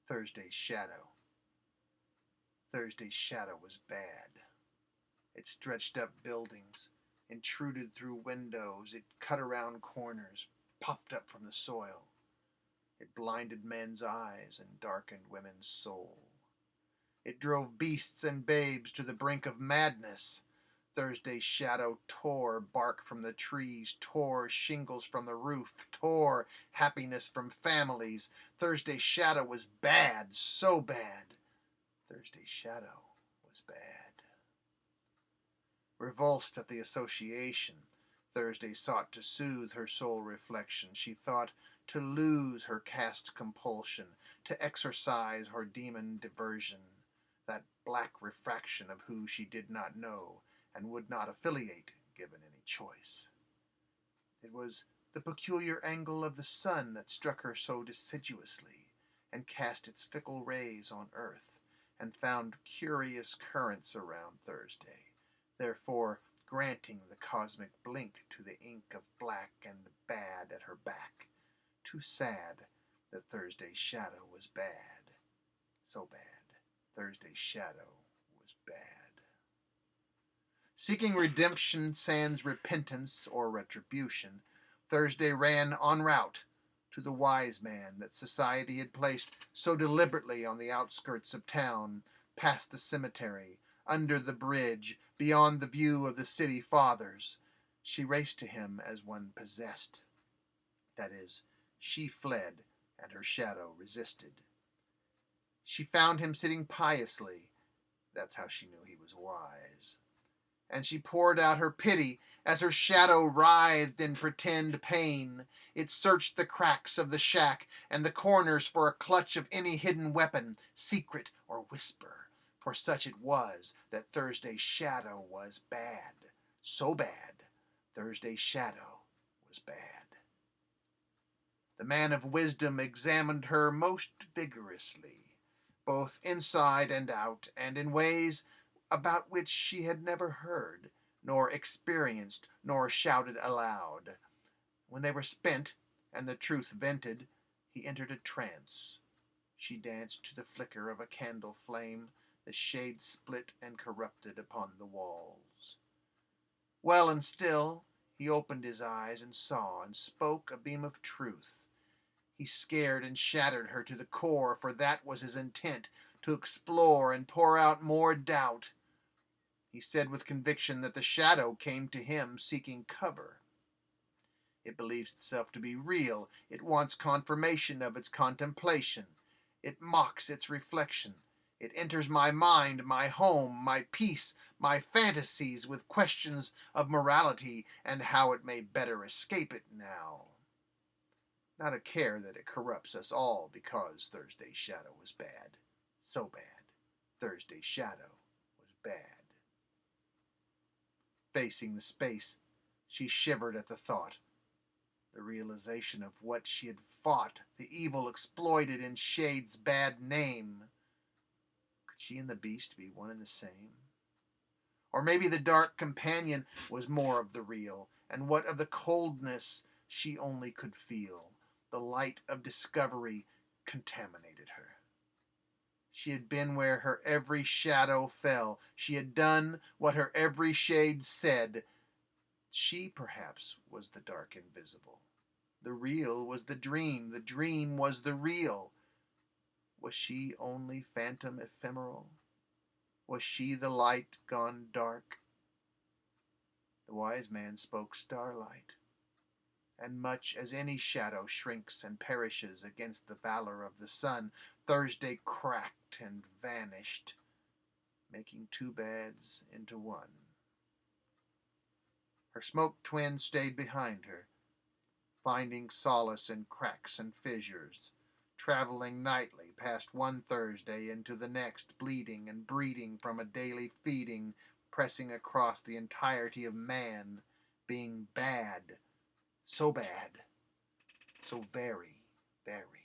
Thursday's shadow. Thursday's shadow was bad. It stretched up buildings, intruded through windows, it cut around corners, popped up from the soil. It blinded men's eyes and darkened women's soul. It drove beasts and babes to the brink of madness. Thursday's shadow tore bark from the trees, tore shingles from the roof, tore happiness from families. Thursday's shadow was bad, so bad. Thursday's shadow was bad. Revulsed at the association, Thursday sought to soothe her soul reflection. She thought to lose her caste compulsion, to exorcise her demon diversion, that black refraction of who she did not know and would not affiliate given any choice. It was the peculiar angle of the sun that struck her so deciduously and cast its fickle rays on earth and found curious currents around Thursday, therefore granting the cosmic blink to the ink of black and bad at her back. Too sad that Thursday's shadow was bad. So bad. Thursday's shadow was bad. Seeking redemption sans repentance or retribution, Thursday ran en route to the wise man that society had placed so deliberately on the outskirts of town, past the cemetery, under the bridge, beyond the view of the city fathers. She raced to him as one possessed. That is, she fled, and her shadow resisted. She found him sitting piously. That's how she knew he was wise. And she poured out her pity as her shadow writhed in pretend pain. It searched the cracks of the shack and the corners for a clutch of any hidden weapon, secret or whisper. For such it was that Thursday's shadow was bad. So bad, Thursday's shadow was bad. The man of wisdom examined her most vigorously, both inside and out, and in ways about which she had never heard, nor experienced, nor shouted aloud. When they were spent, and the truth vented, he entered a trance. She danced to the flicker of a candle flame, the shade split and corrupted upon the walls. Well and still, he opened his eyes and saw and spoke a beam of truth. He scared and shattered her to the core, for that was his intent, to explore and pour out more doubt. He said with conviction that the shadow came to him seeking cover. It believes itself to be real. It wants confirmation of its contemplation. It mocks its reflection. It enters my mind, my home, my peace, my fantasies with questions of morality and how it may better escape it now. Not a care that it corrupts us all because Thursday's shadow was bad. So bad. Thursday's shadow was bad. Facing the space, she shivered at the thought. The realization of what she had fought, the evil exploited in Shade's bad name. Could she and the beast be one and the same? Or maybe the dark companion was more of the real, and what of the coldness she only could feel. The light of discovery contaminated her. She had been where her every shadow fell. She had done what her every shade said. She, perhaps, was the dark invisible. The real was the dream was the real. Was she only phantom ephemeral? Was she the light gone dark? The wise man spoke starlight. And much as any shadow shrinks and perishes against the valor of the sun, Thursday cracked and vanished, making two bads into one. Her smoke twin stayed behind her, finding solace in cracks and fissures, traveling nightly past one Thursday into the next, bleeding and breeding from a daily feeding, pressing across the entirety of man, being bad. So bad, so very, very